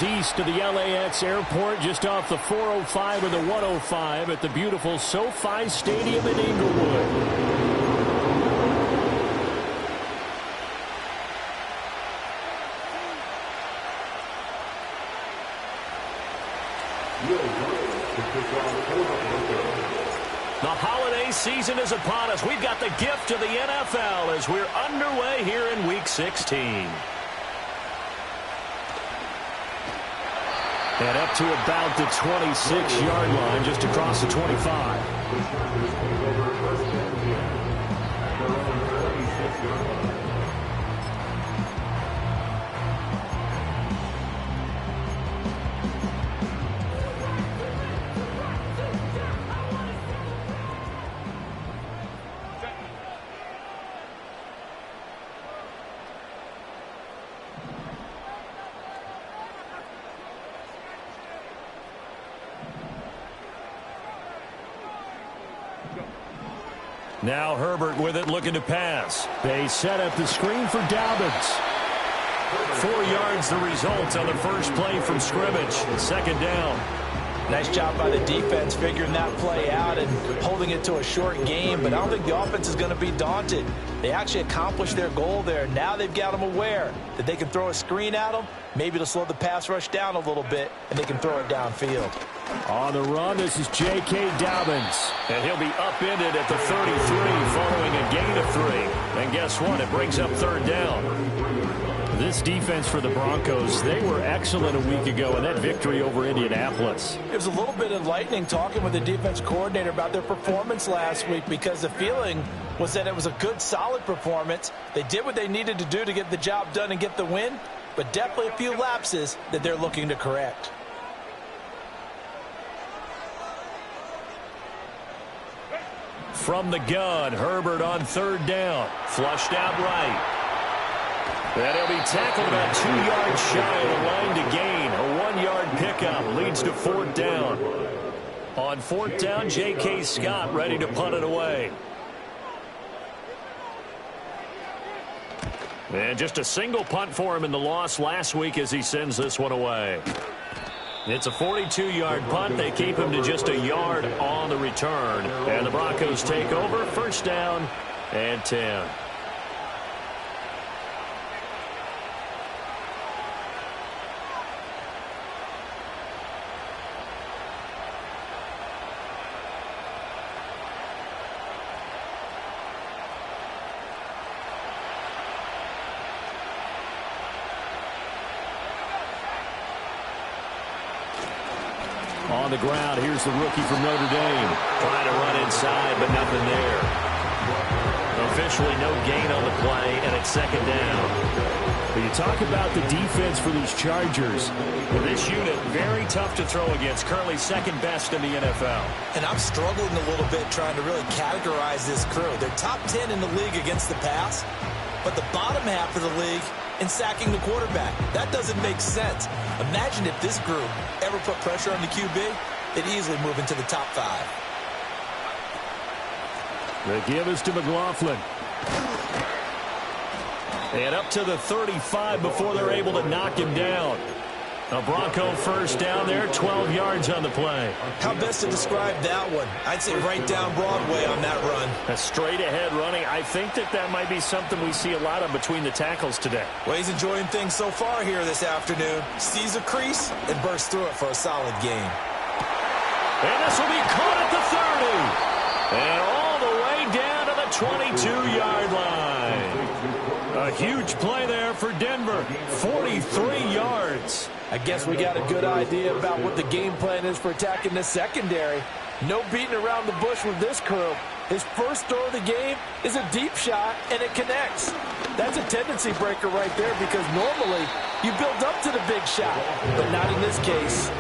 miles east of the LAX airport, just off the 405 and the 105 at the beautiful SoFi Stadium in Inglewood. The holiday season is upon us. We've got the gift of the NFL as we're underway here in Week 16. And up to about the 26-yard line, just across the 25. Now Herbert with it, looking to pass. They set up the screen for Dobbins. 4 yards the result on the first play from scrimmage. Second down. Nice job by the defense figuring that play out and holding it to a short game, but I don't think the offense is going to be daunted. They actually accomplished their goal there. Now they've got them aware that they can throw a screen at them. Maybe to slow the pass rush down a little bit, and they can throw it downfield. On the run, this is J.K. Dobbins. And he'll be upended at the 33 following a gain of 3. And guess what? It brings up third down. This defense for the Broncos, they were excellent a week ago in that victory over Indianapolis. It was a little bit enlightening talking with the defense coordinator about their performance last week because the feeling was that it was a good, solid performance. They did what they needed to do to get the job done and get the win, but definitely a few lapses that they're looking to correct. From the gun, Herbert on third down. Flushed out right. And he'll be tackled about 2 yards shy of the line to gain. A 1-yard pickup leads to fourth down. On fourth down, J.K. Scott ready to punt it away. And just a single punt for him in the loss last week as he sends this one away. It's a 42-yard punt. They keep him to just a yard on the return. And the Broncos take over. First down and 10. On the ground, here's the rookie from Notre Dame. Trying to run inside, but nothing there. Officially no gain on the play, and it's second down. But you talk about the defense for these Chargers. This unit, very tough to throw against. Currently second best in the NFL. And I'm struggling a little bit trying to really categorize this crew. They're top 10 in the league against the pass, but the bottom half of the league in sacking the quarterback. That doesn't make sense. Imagine if this group ever put pressure on the QB, they'd easily move into the top 5. The give is to McLaughlin. And up to the 35 before they're able to knock him down. A Bronco first down there, 12 yards on the play. How best to describe that one? I'd say right down Broadway on that run. A straight-ahead running. I think that might be something we see a lot of between the tackles today. Well, he's enjoying things so far here this afternoon. Sees a crease and bursts through it for a solid gain. And this will be caught at the 30. And all the way down to the 22-yard line. A huge play there for Denver. 43 yards. I guess we got a good idea about what the game plan is for attacking the secondary. No beating around the bush with this crew. His first throw of the game is a deep shot, and it connects. That's a tendency breaker right there because normally you build up to the big shot, but not in this case.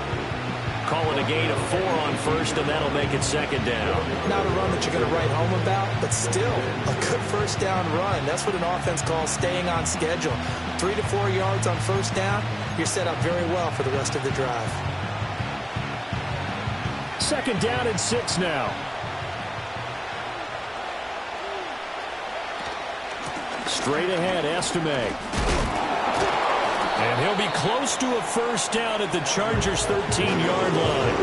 Calling a gain of 4 on first, and that'll make it second down. Not a run that you're going to write home about, but still a good first down run. That's what an offense calls staying on schedule. 3 to 4 yards on first down, you're set up very well for the rest of the drive. Second down and 6 now. Straight ahead, Estime. And And he'll be close to a first down at the Chargers' 13-yard line.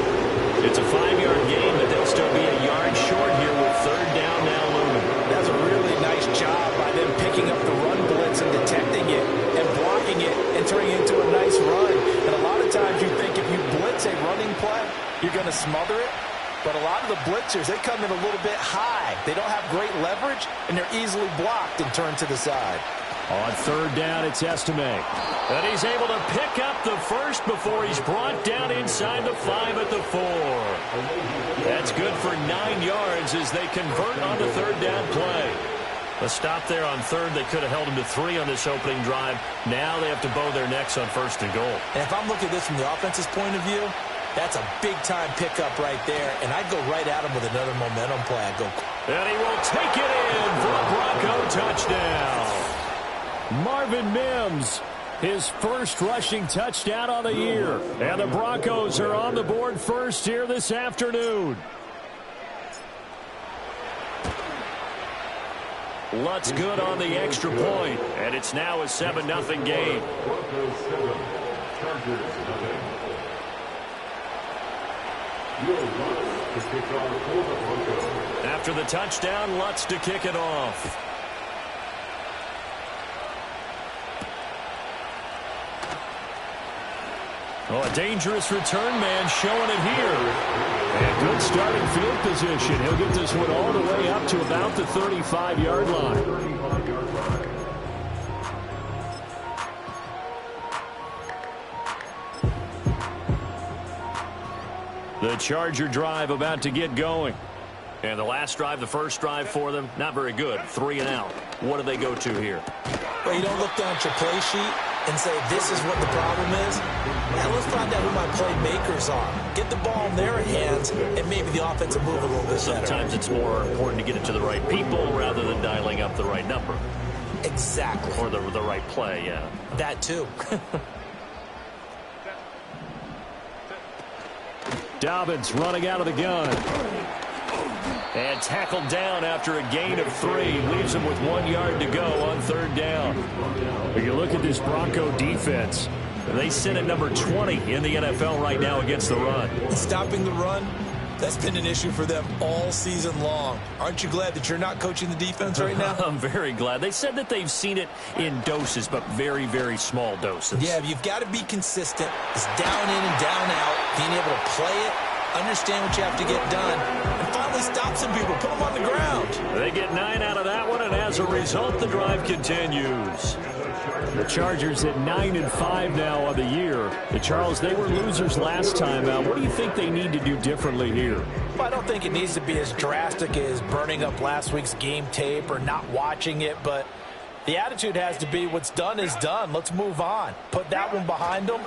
It's a 5-yard gain, but they'll still be a yard short here with third down now looming. That's a really nice job by them picking up the run blitz and detecting it and blocking it and turning it into a nice run. And a lot of times you think if you blitz a running play, you're going to smother it. But a lot of the blitzers, they come in a little bit high. They don't have great leverage, and they're easily blocked and turned to the side. On third down, it's Estime. And he's able to pick up the first before he's brought down inside the 5 at the 4. That's good for 9 yards as they convert on the third down play. A stop there on third. They could have held him to 3 on this opening drive. Now they have to bow their necks on first and goal. And if I'm looking at this from the offense's point of view, that's a big-time pickup right there, and I'd go right at him with another momentum play. I'd go. And he will take it in for a Bronco touchdown. Marvin Mims, his first rushing touchdown on the year. And the Broncos are on the board first here this afternoon. Lutz good on the extra point, and it's now a 7-0 game. After the touchdown, Lutz to kick it off. Oh, a dangerous return man showing it here. And good starting field position. He'll get this one all the way up to about the 35-yard line. The Charger drive about to get going. And the last drive, the first drive for them, not very good. 3 and out. What do they go to here? Well, you don't look down at your play sheet and say, this is what the problem is. Yeah, let's find out who my playmakers are. Get the ball in their hands, and maybe the offense will move a little bit better. Sometimes it's more important to get it to the right people rather than dialing up the right number. Exactly. Or the right play, yeah. That too. Dobbins running out of the gun. And tackled down after a gain of 3. Leaves him with 1 yard to go on third down. When you look at this Bronco defense, they sit at number 20 in the NFL right now against the run. Stopping the run, that's been an issue for them all season long. Aren't you glad that you're not coaching the defense right now? I'm very glad. They said that they've seen it in doses, but very, very small doses. Yeah, you've got to be consistent. It's down in and down out, being able to play it, understand what you have to get done, and finally stop some people, put them on the ground. They get 9 out of that one, and as a result, the drive continues. The Chargers at 9-5 now on the year. The Charles, they were losers last time out. What do you think they need to do differently here? Well, I don't think it needs to be as drastic as burning up last week's game tape or not watching it, but the attitude has to be what's done is done. Let's move on. Put that one behind them,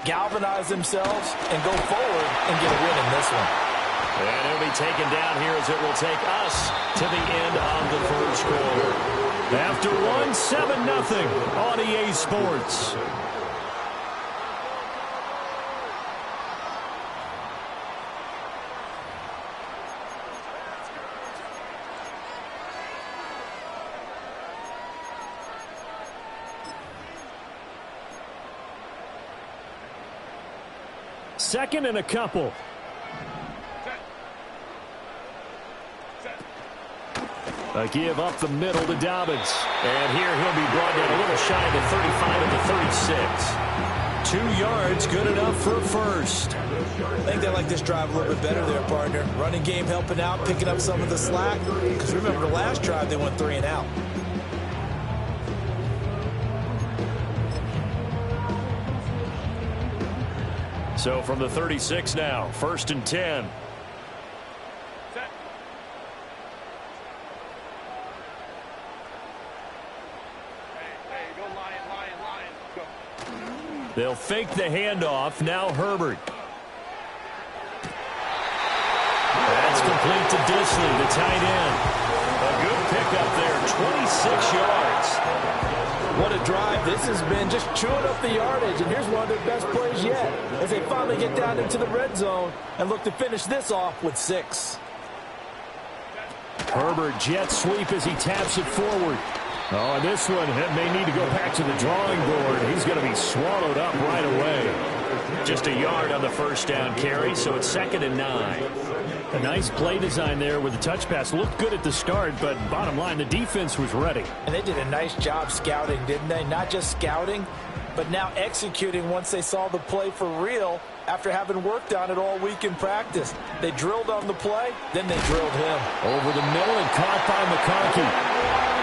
galvanize themselves, and go forward and get a win in this one. And it'll be taken down here as it will take us to the end of the first quarter. After 7-0 on EA Sports. Second and a couple. A give up the middle to Dobbins. And here he'll be brought down a little shy of the 35 at the 36. 2 yards, good enough for a first. I think they like this drive a little bit better there, partner. Running game helping out, picking up some of the slack. Because remember, the last drive they went 3 and out. So from the 36 now, 1st and 10. They'll fake the handoff. Now Herbert. That's complete to Disley, the tight end. A good pickup there, 26 yards. What a drive this has been, just chewing up the yardage. And here's one of their best plays yet as they finally get down into the red zone and look to finish this off with 6. Herbert jet sweep as he taps it forward. Oh, and this one may need to go back to the drawing board. He's going to be swallowed up right away. Just a yard on the first down carry, so it's 2nd and 9. A nice play design there with the touch pass. Looked good at the start, but bottom line, the defense was ready. And they did a nice job scouting, didn't they? Not just scouting, but now executing once they saw the play for real after having worked on it all week in practice. They drilled on the play, then they drilled him. Over the middle and caught by McConkey.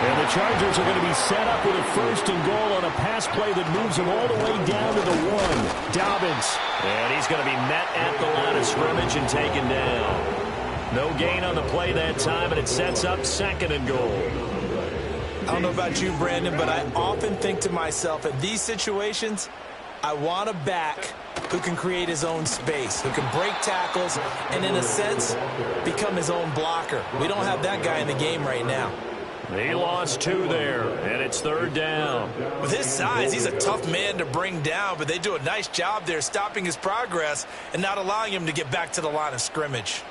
And the Chargers are going to be set up with a 1st and goal on a pass play that moves them all the way down to the 1. Dobbins. And he's going to be met at the line of scrimmage and taken down. No gain on the play that time, and it sets up 2nd and goal. I don't know about you, Brandon, but I often think to myself, in these situations, I want a back who can create his own space, who can break tackles, and in a sense, become his own blocker. We don't have that guy in the game right now. He lost 2 there, and it's 3rd down. With his size, he's a tough man to bring down, but they do a nice job there stopping his progress and not allowing him to get back to the line of scrimmage.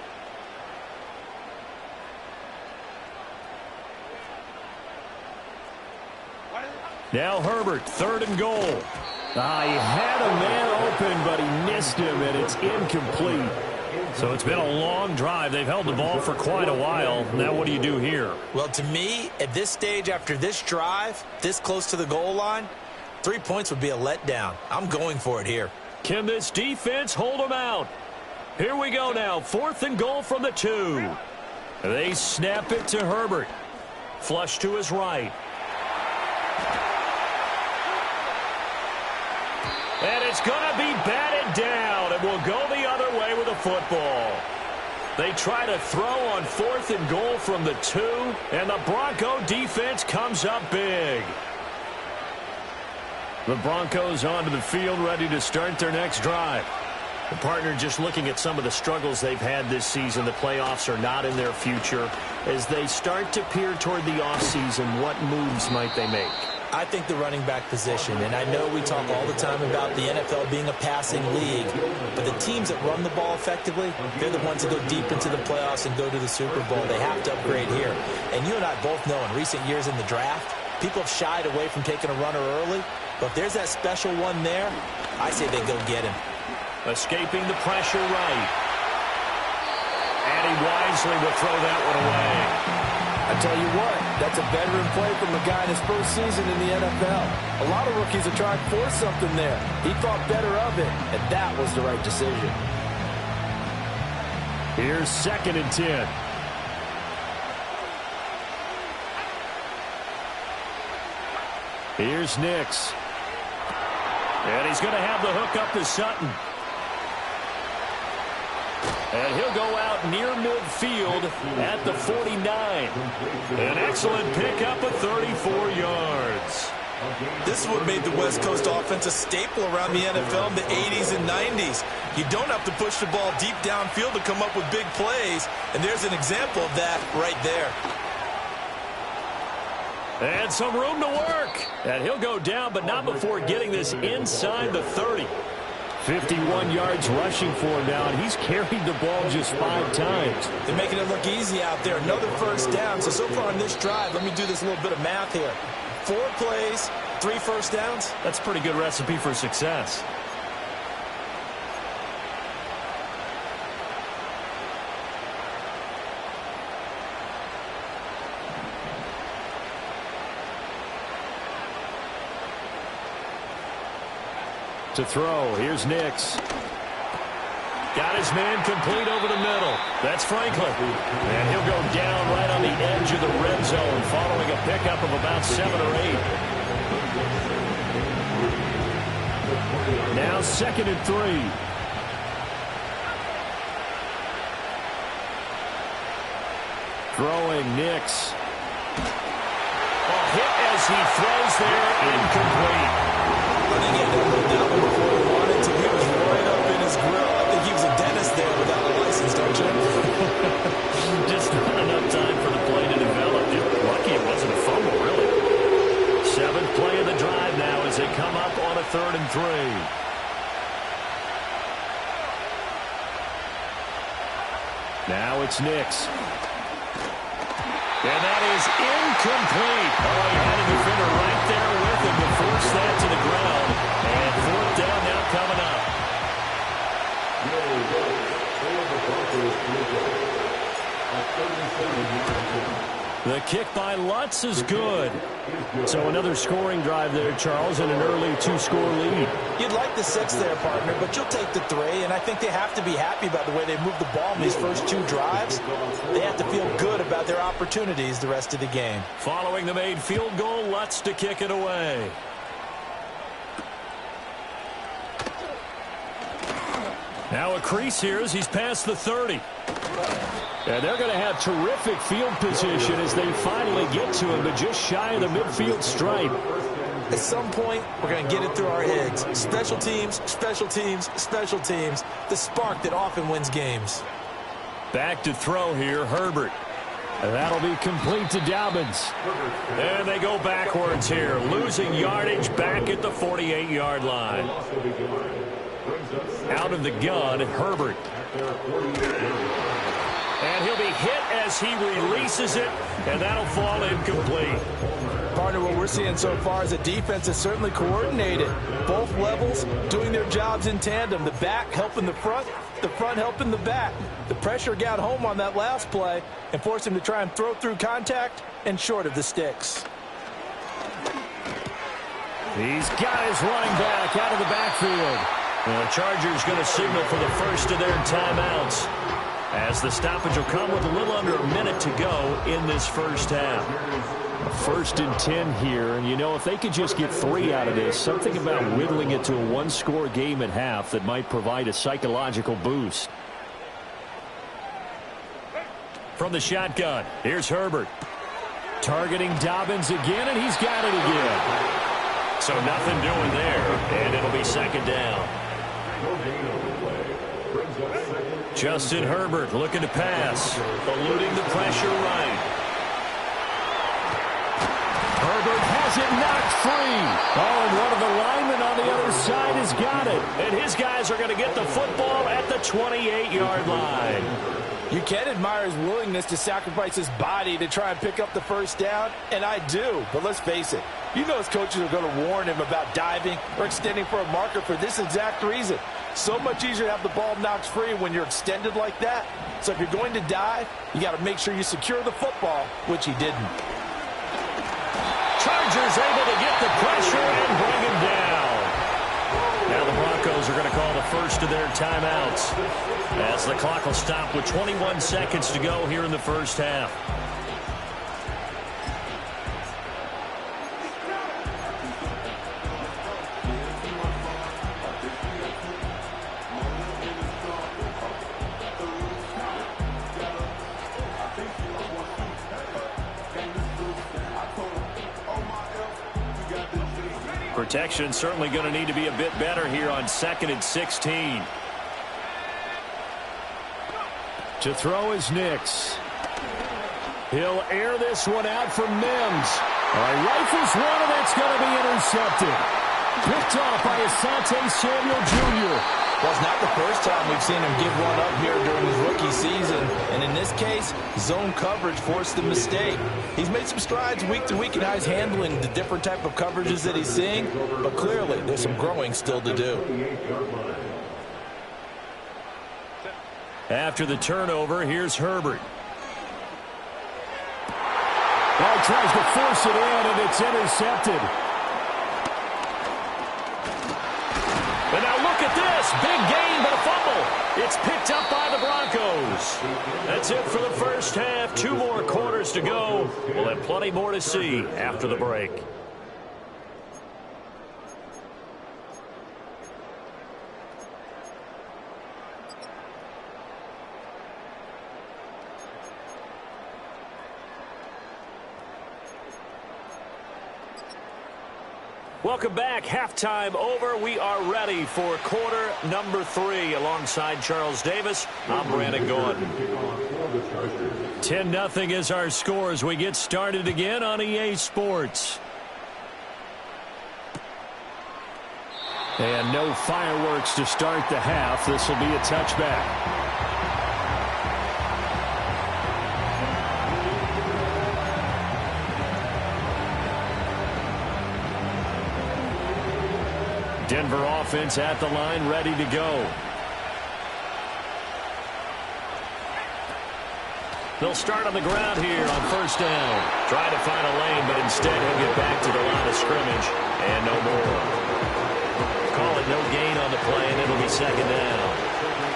Now Herbert, 3rd and goal. He had a man open, but he missed him, and it's incomplete. So it's been a long drive. They've held the ball for quite a while. Now what do you do here? Well, to me, at this stage after this drive, this close to the goal line, 3 points would be a letdown. I'm going for it here. Can this defense hold them out? Here we go now. 4th and goal from the 2. They snap it to Herbert. Flush to his right. And it's going to be batted down, and will go the other way with the football. They try to throw on 4th and goal from the 2, and the Bronco defense comes up big. The Broncos onto the field, ready to start their next drive. The partner just looking at some of the struggles they've had this season. The playoffs are not in their future. As they start to peer toward the offseason, what moves might they make? I think the running back position, and I know we talk all the time about the NFL being a passing league, but the teams that run the ball effectively, they're the ones that go deep into the playoffs and go to the Super Bowl. They have to upgrade here. And you and I both know in recent years in the draft, people have shied away from taking a runner early, but if there's that special one there, I say they go get him. Escaping the pressure right. And he wisely will throw that one away. I tell you what, that's a veteran play from a guy in his first season in the NFL. A lot of rookies are trying to force something there. He thought better of it, and that was the right decision. Here's 2nd and 10. Here's Nix. And he's going to have the hook up to Sutton. And he'll go out near midfield at the 49. An excellent pickup of 34 yards. This is what made the West Coast offense a staple around the NFL in the 80s and 90s. You don't have to push the ball deep downfield to come up with big plays, and there's an example of that right there. And some room to work. And he'll go down, but not before getting this inside the 30. 51 yards rushing for him now, and he's carried the ball just 5 times. They're making it look easy out there. Another first down. So far on this drive, let me do this little bit of math here. 4 plays, 3 first downs. That's a pretty good recipe for success. To throw, here's Nix. Got his man complete over the middle. That's Franklin. And he'll go down right on the edge of the red zone following a pickup of about 7 or 8. Now 2nd and 3. Throwing Nix. A hit as he throws there, incomplete. I think he had to put that one before he wanted to. He was right up in his grill. I think he was a dentist there without a license, don't you? Just not enough time for the play to develop. Lucky it wasn't a fumble, really. 7th play of the drive now as they come up on a 3rd and 3. Now it's Nix. And that is incomplete. Oh, he had a defender right there with him to force that to the ground. And fourth down now coming up. The kick by Lutz is good. So another scoring drive there, Charles, and an early two-score lead. You'd like the 6 there, partner, but you'll take the 3, and I think they have to be happy about the way they moved the ball in these first 2 drives. They have to feel good about their opportunities the rest of the game. Following the made field goal, Lutz to kick it away. Now a crease here as he's past the 30. And they're going to have terrific field position as they finally get to him, but just shy of the midfield stripe. At some point, we're going to get it through our heads. Special teams, special teams, special teams. The spark that often wins games. Back to throw here, Herbert. And that'll be complete to Dobbins. And they go backwards here, losing yardage back at the 48-yard line. Out of the gun, Herbert. And he'll be hit as he releases it, and that'll fall incomplete. Partner, what we're seeing so far is a defense that's certainly coordinated. Both levels doing their jobs in tandem. The back helping the front helping the back. The pressure got home on that last play and forced him to try and throw through contact and short of the sticks. He's got his running back out of the backfield. And the Chargers going to signal for the first of their timeouts, as the stoppage will come with a little under a minute to go in this first half. A 1st and 10 here, and you know, if they could just get 3 out of this, something about whittling it to a one-score game at half that might provide a psychological boost. From the shotgun, here's Herbert. Targeting Dobbins again, and he's got it again. So nothing doing there, and it'll be second down. Justin Herbert looking to pass, eluding the pressure right. Herbert has it knocked free. Oh, and one of the linemen on the other side has got it. And his guys are going to get the football at the 28-yard line. You can admire his willingness to sacrifice his body to try and pick up the first down, and I do. But let's face it, you know his coaches are going to warn him about diving or extending for a marker for this exact reason. So much easier to have the ball knocked free when you're extended like that. So if you're going to dive, you got to make sure you secure the football, which he didn't. Chargers able to get the pressure and bring him down. Now the Broncos are going to call the first of their timeouts, as the clock will stop with 21 seconds to go here in the first half. Protection certainly going to need to be a bit better here on 2nd and 16. To throw is Nix. He'll air this one out for Mims. Rifles one, and that's going to be intercepted. Picked off by Asante Samuel Jr. Well, it's not the first time we've seen him give one up here during his rookie season. And in this case, zone coverage forced the mistake. He's made some strides week to week in how he's handling the different type of coverages that he's seeing. But clearly, there's some growing still to do. After the turnover, here's Herbert. Well, tries to force it in, and it's intercepted. And now look at this. Big gain, but a fumble. It's picked up by the Broncos. That's it for the first half. 2 more quarters to go. We'll have plenty more to see after the break. Welcome back. Halftime over. We are ready for quarter number 3 alongside Charles Davis. I'm Brandon Gordon. 10-0 is our score as we get started again on EA Sports. And no fireworks to start the half. This will be a touchback. Denver offense at the line, ready to go. They'll start on the ground here on first down. Trying to find a lane, but instead he'll get back to the line of scrimmage. And no more. Call it no gain on the play, and it'll be second down.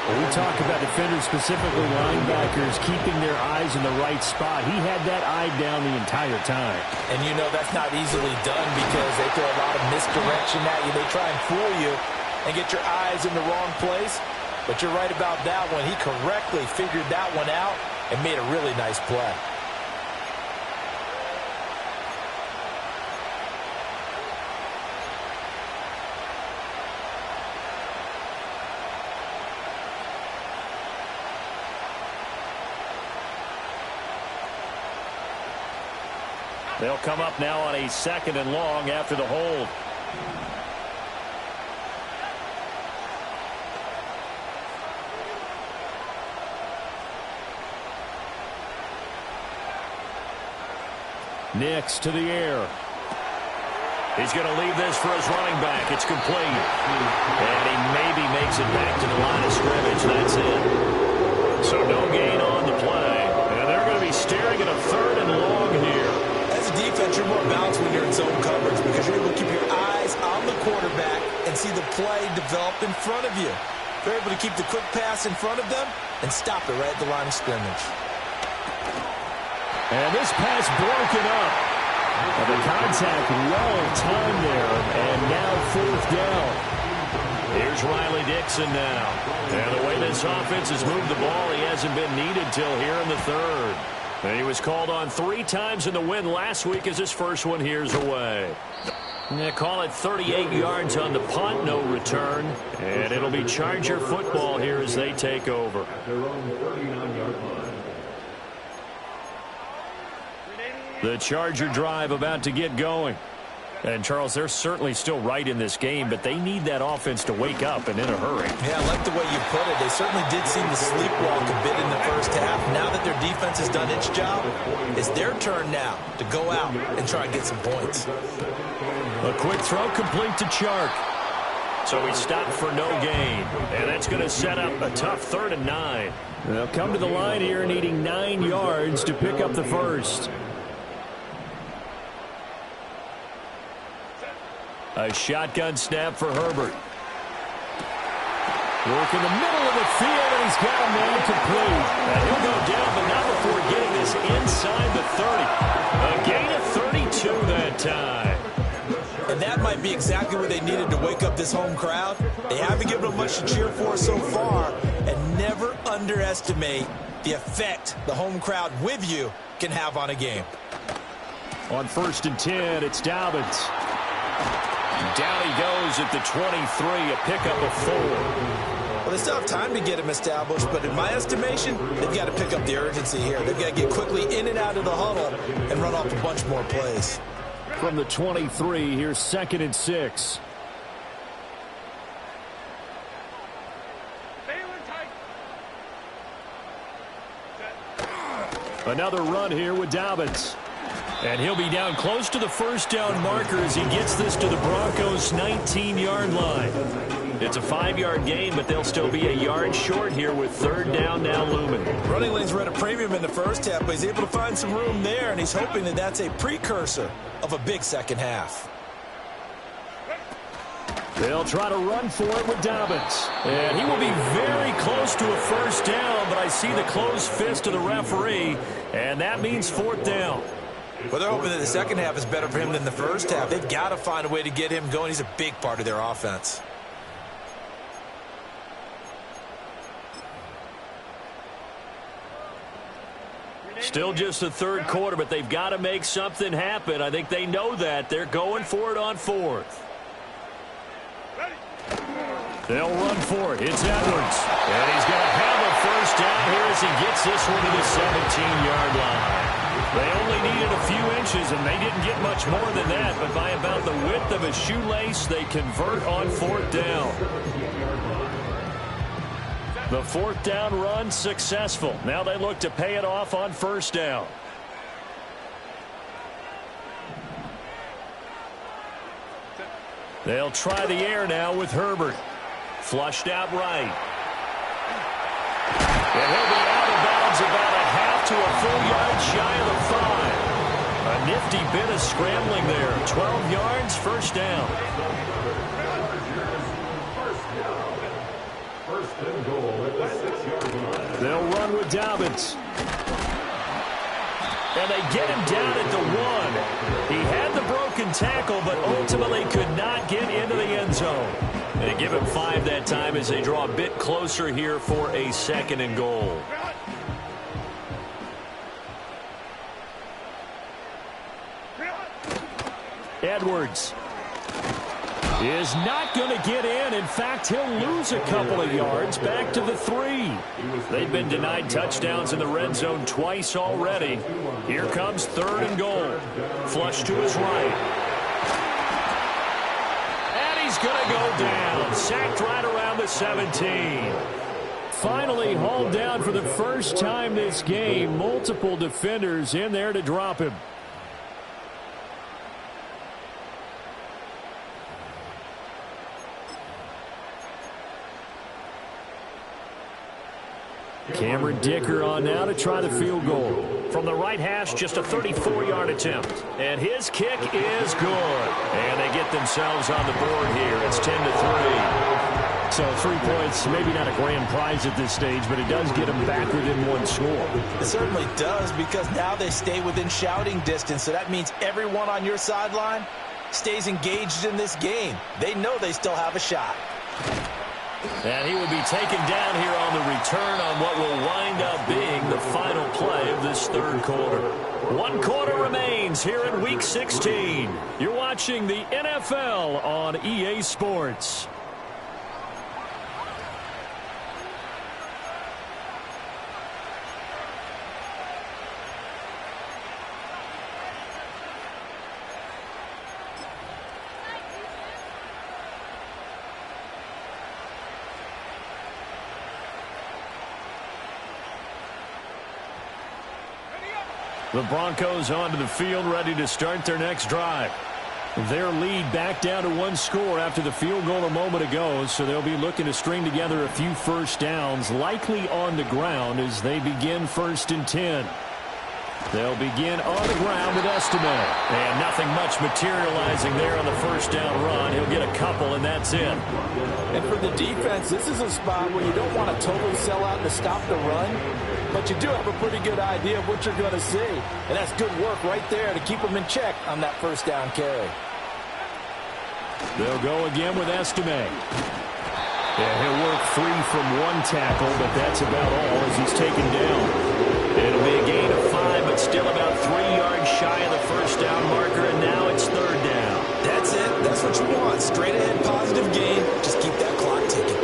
When we talk about defenders, specifically linebackers, keeping their eyes in the right spot. He had that eye down the entire time. And you know that's not easily done because they throw a lot of misdirection at you. They try and fool you and get your eyes in the wrong place. But you're right about that one. He correctly figured that one out and made a really nice play. They'll come up now on a 2nd and long after the hold. Nix to the air. He's going to leave this for his running back. It's complete. And he maybe makes it back to the line of scrimmage. That's it. So no gain on the play. And they're going to be staring at a 3rd and long here. As a defense, you're more balanced when you're in zone coverage because you're able to keep your eyes on the quarterback and see the play develop in front of you. You're able to keep the quick pass in front of them and stop it right at the line of scrimmage. And this pass broken up. And the contact well timed there. And now 4th down. Here's Riley Dixon now. And the way this offense has moved the ball, he hasn't been needed till here in the 3rd. And he was called on 3 times in the win last week as his first one here's away. And they call it 38 yards on the punt, no return. And it'll be Charger football here as they take over. The Charger drive about to get going. And, Charles, they're certainly still right in this game, but they need that offense to wake up and in a hurry. Yeah, I like the way you put it. They certainly did seem to sleepwalk a bit in the first half. Now that their defense has done its job, it's their turn now to go out and try and get some points. A quick throw complete to Chark. So he stopped for no gain. And that's going to set up a tough 3rd and 9. They'll come to the line here needing 9 yards to pick up the first. A shotgun snap for Herbert. Work in the middle of the field, and he's got a man complete. And he'll go down, but not before getting this inside the 30. A gain of 32 that time. And that might be exactly what they needed to wake up this home crowd. They haven't given them much to cheer for so far, and never underestimate the effect the home crowd with you can have on a game. On 1st and 10, it's Dobbins. Down he goes at the 23, a pickup of 4. Well, they still have time to get him established, but in my estimation, they've got to pick up the urgency here. They've got to get quickly in and out of the huddle and run off a bunch more plays. From the 23, here's 2nd and 6. Another run here with Dobbins. And he'll be down close to the 1st down marker as he gets this to the Broncos' 19-yard line. It's a 5-yard gain, but they'll still be a yard short here with 3rd down now looming. Running lanes were at a premium in the first half, but he's able to find some room there, and he's hoping that that's a precursor of a big second half. They'll try to run for it with Dobbins. And he will be very close to a 1st down, but I see the closed fist of the referee, and that means 4th down. Well, they're hoping that the second half is better for him than the first half. They've got to find a way to get him going. He's a big part of their offense. Still just the 3rd quarter, but they've got to make something happen. I think they know that. They're going for it on 4th. They'll run for it. It's Edwards. And he's going to have a 1st down here as he gets this one to the 17-yard line. They only needed a few inches, and they didn't get much more than that. But by about the width of a shoelace, they convert on 4th down. The 4th down run successful. Now they look to pay it off on 1st down. They'll try the air now with Herbert. Flushed out right. And he'll be out of bounds about a half to a full yard shy of the 5. A nifty bit of scrambling there. 12 yards, first down. They'll run with Dobbins. And they get him down at the 1. He had the broken tackle, but ultimately could not get into the end zone. They give him 5 that time as they draw a bit closer here for a 2nd and goal. Edwards is not going to get in. In fact, he'll lose a couple of yards back to the 3. They've been denied touchdowns in the red zone twice already. Here comes 3rd and goal. Flush to his right. And he's going to go down. Sacked right around the 17. Finally hauled down for the first time this game. Multiple defenders in there to drop him. Cameron Dicker on now to try the field goal. From the right hash, just a 34-yard attempt. And his kick is good. And they get themselves on the board here. It's 10-3. So 3 points, maybe not a grand prize at this stage, but it does get them back within 1 score. It certainly does, because now they stay within shouting distance. So that means everyone on your sideline stays engaged in this game. They know they still have a shot. And he will be taken down here on the return on what will wind up being the final play of this 3rd quarter. 1 quarter remains here in Week 16. You're watching the NFL on EA Sports. The Broncos onto the field, ready to start their next drive. Their lead back down to 1 score after the field goal a moment ago, so they'll be looking to string together a few first downs, likely on the ground as they begin 1st and 10. They'll begin on the ground with Estime. And nothing much materializing there on the first down run. He'll get a couple, and that's it. And for the defense, this is a spot where you don't want to totally sell out to stop the run, but you do have a pretty good idea of what you're going to see. And that's good work right there to keep them in check on that first down carry. They'll go again with Estime. Yeah, he'll work free from 1 tackle, but that's about all as he's taken down. It'll be a gain of 5, but still about 3 yards shy of the first down marker, and now it's 3rd down. That's it. That's what you want. Straight ahead positive gain. Just keep that clock ticking.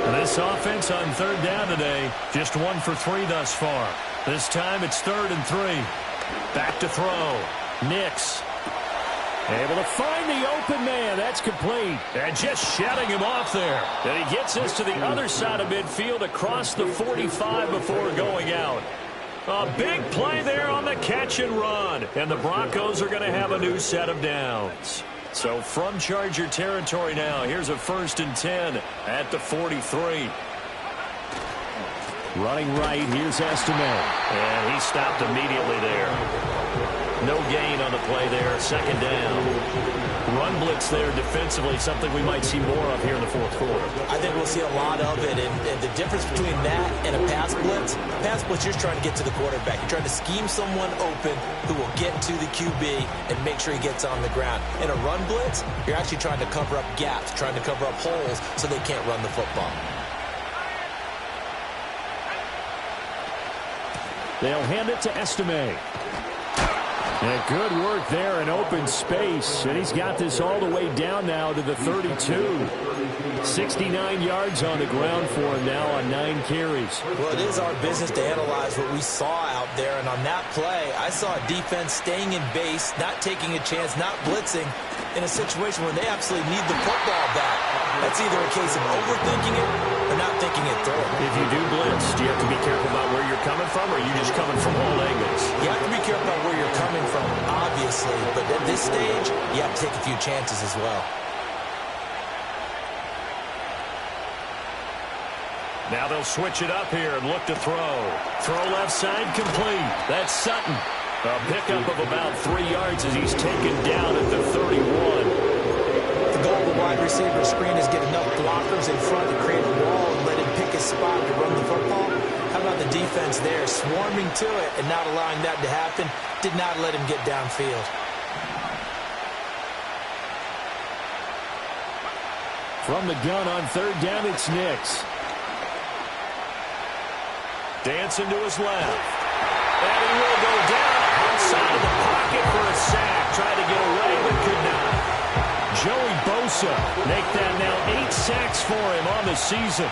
And this offense on 3rd down today, just 1 for 3 thus far. This time it's 3rd and 3. Back to throw. Nix. Able to find the open man. That's complete. And just shutting him off there. And he gets us to the other side of midfield across the 45 before going out. A big play there on the catch and run. And the Broncos are going to have a new set of downs. So from Charger territory now, here's a 1st and 10 at the 43. Running right, here's Estime. And he stopped immediately there. No gain on the play there, 2nd down. Run blitz there defensively, something we might see more of here in the 4th quarter. I think we'll see a lot of it, and the difference between that and a pass blitz, you're trying to get to the quarterback. You're trying to scheme someone open who will get to the QB and make sure he gets on the ground. In a run blitz, you're actually trying to cover up gaps, trying to cover up holes so they can't run the football. They'll hand it to Estime. And good work there in open space. And he's got this all the way down now to the 32. 69 yards on the ground for him now on 9 carries. Well, it is our business to analyze what we saw out there. And on that play, I saw a defense staying in base, not taking a chance, not blitzing, in a situation where they absolutely need the football back. That's either a case of overthinking it or not thinking it through. If you do blitz, do you have to be careful about where you're coming from, or are you just coming from all angles? You have to be careful about where you're coming from, obviously, but at this stage, you have to take a few chances as well. Now they'll switch it up here and look to throw. Throw left side complete. That's Sutton. A pickup of about 3 yards as he's taken down at the 31. The goal of the wide receiver screen is get enough blockers in front to create a wall and let him pick his spot to run the football. How about the defense there, swarming to it and not allowing that to happen? Did not let him get downfield. From the gun on third down, it's Nix. Dancing to his left. And he will go down outside of the pocket for a sack. Tried to get away, but could not. Joey Bosa make that now 8 sacks for him on the season.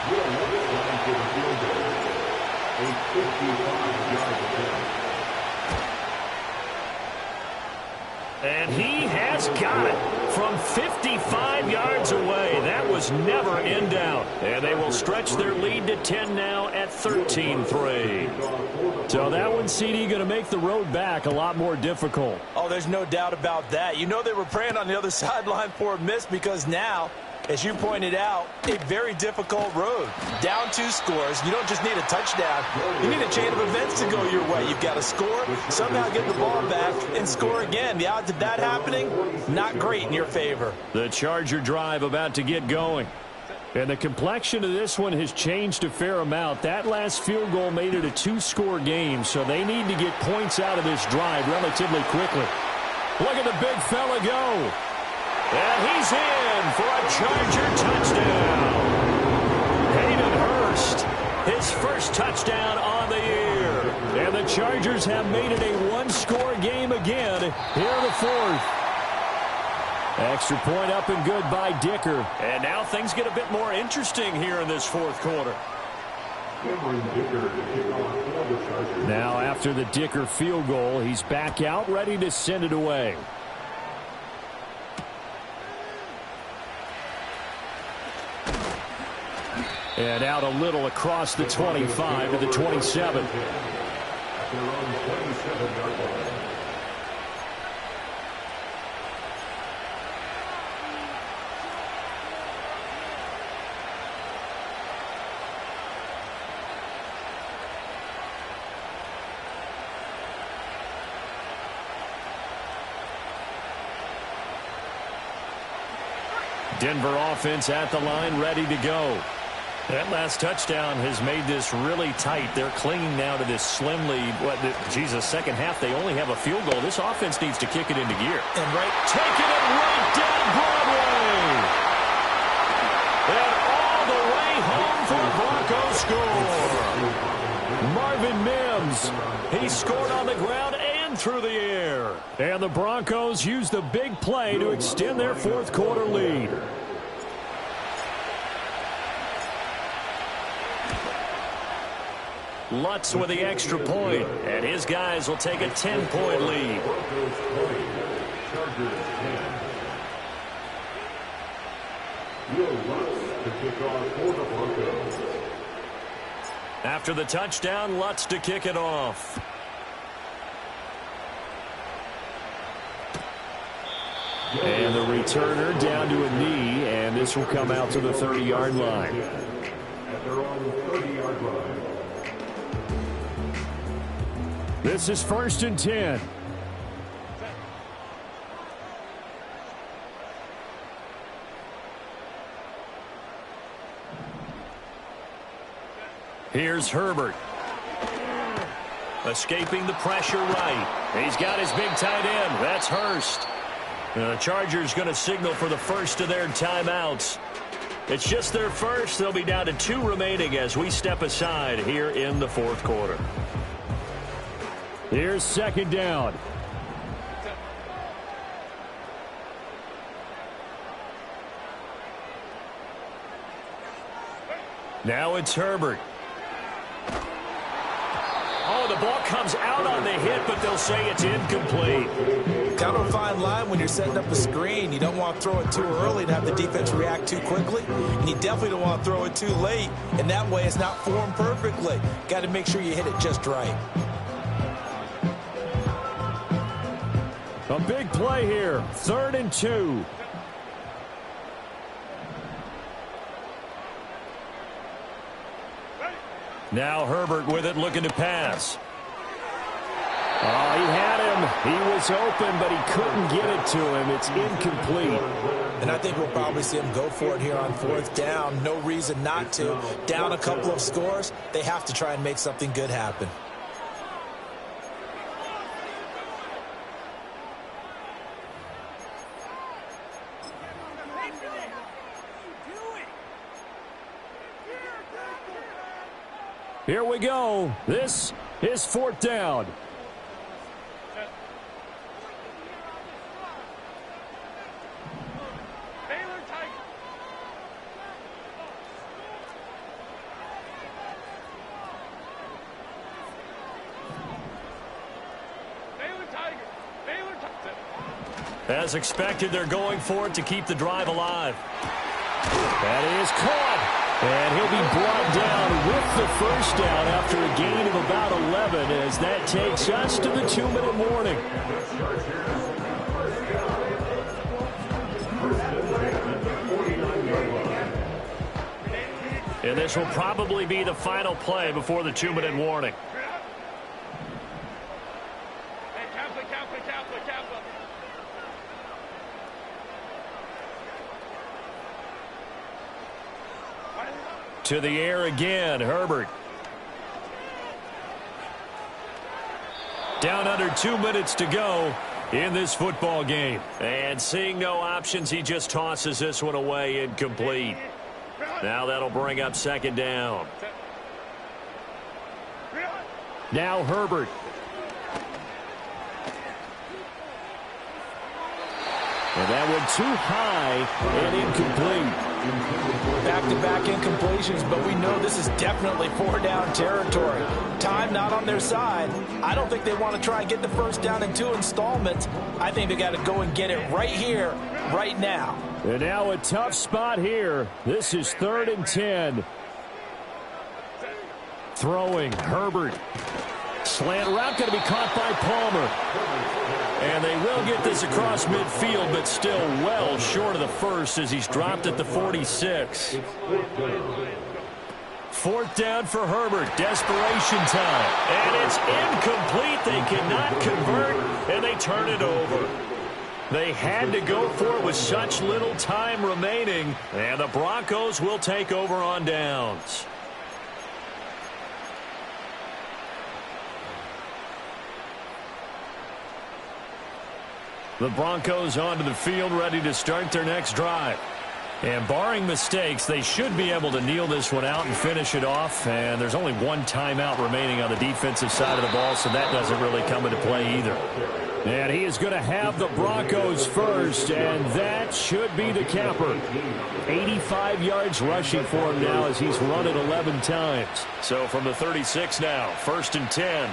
And he has got it from 55 yards away. That was never in doubt. And they will stretch their lead to 10 now at 13-3. So that one, CD, going to make the road back a lot more difficult. Oh, there's no doubt about that. You know they were praying on the other sideline for a miss because now, as you pointed out, a very difficult road. Down 2 scores. You don't just need a touchdown. You need a chain of events to go your way. You've got to score, somehow get the ball back, and score again. The odds of that happening, not great in your favor. The Charger drive about to get going. And the complexion of this one has changed a fair amount. That last field goal made it a 2-score game, so they need to get points out of this drive relatively quickly. Look at the big fella go. And he's in for a Charger touchdown. Hayden Hurst, his first touchdown on the year. And the Chargers have made it a 1-score game again here in the fourth. Extra point up and good by Dicker. And now things get a bit more interesting here in this fourth quarter. Now after the Dicker field goal, he's back out ready to send it away. And out a little across the 25 to the 27. Denver offense at the line, ready to go. That last touchdown has made this really tight. They're clinging now to this slim lead. Second half, they only have a field goal. This offense needs to kick it into gear. And taking it right down Broadway. And all the way home for a Broncos score. Marvin Mims, he scored on the ground and through the air. And the Broncos use the big play to extend their fourth quarter lead. Lutz with the extra point, and his guys will take a 10-point lead. After the touchdown, Lutz to kick it off. And the returner down to a knee, and this will come out to the 30-yard line. They're on the 30-yard line. This is 1st and 10. Here's Herbert. Escaping the pressure right. He's got his big tight end. That's Hurst. The Chargers going to signal for the first of their timeouts. It's just their first. They'll be down to 2 remaining as we step aside here in the fourth quarter. Here's 2nd down. Now it's Herbert. Oh, the ball comes out on the hit, but they'll say it's incomplete. Kind of a fine line when you're setting up a screen. You don't want to throw it too early and have the defense react too quickly. And you definitely don't want to throw it too late. And that way it's not formed perfectly. Got to make sure you hit it just right. A big play here. 3rd and 2. Now Herbert with it, looking to pass. Oh, he had him. He was open, but he couldn't get it to him. It's incomplete. And I think we'll probably see him go for it here on 4th down. No reason not to. Down a couple of scores, they have to try and make something good happen. Here we go. This is 4th down. As expected, they're going for it to keep the drive alive. That is caught. And he'll be brought down with the 1st down after a gain of about 11 as that takes us to the 2-minute warning. And this will probably be the final play before the 2-minute warning. To the air again, Herbert. Down under 2 minutes to go in this football game. And seeing no options, he just tosses this one away incomplete. Now that'll bring up 2nd down. Now Herbert. And that one too high and incomplete. Back-to-back incompletions, but we know this is definitely 4-down territory. Time not on their side. I don't think they want to try and get the 1st down in 2 installments. I think they got to go and get it right here, right now. And now a tough spot here. This is 3rd and 10. Throwing, Herbert. Slant route going to be caught by Palmer. And they will get this across midfield, but still well short of the 1st as he's dropped at the 46. 4th down for Herbert. Desperation time. And it's incomplete. They cannot convert, and they turn it over. They had to go for it with such little time remaining, and the Broncos will take over on downs. The Broncos onto the field, ready to start their next drive. And barring mistakes, they should be able to kneel this one out and finish it off. And there's only one timeout remaining on the defensive side of the ball, so that doesn't really come into play either. And he is going to have the Broncos first, and that should be the capper. 85 yards rushing for him now as he's run it 11 times. So from the 36 now, 1st and 10.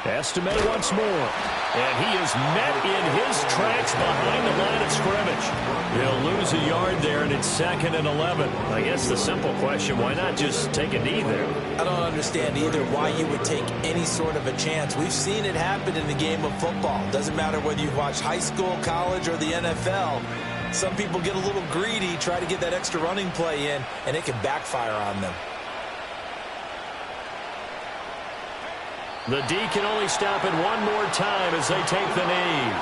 Estime once more. And he is met in his tracks behind the line of scrimmage. He'll lose a yard there, and it's 2nd and 11. I guess the simple question, why not just take a knee there? I don't understand either why you would take any sort of a chance. We've seen it happen in the game of football. Doesn't matter whether you've watched high school, college, or the NFL. Some people get a little greedy, try to get that extra running play in, and it can backfire on them. The D can only stop it one more time as they take the knee.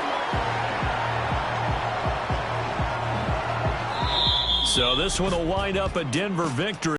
So this one will wind up a Denver victory.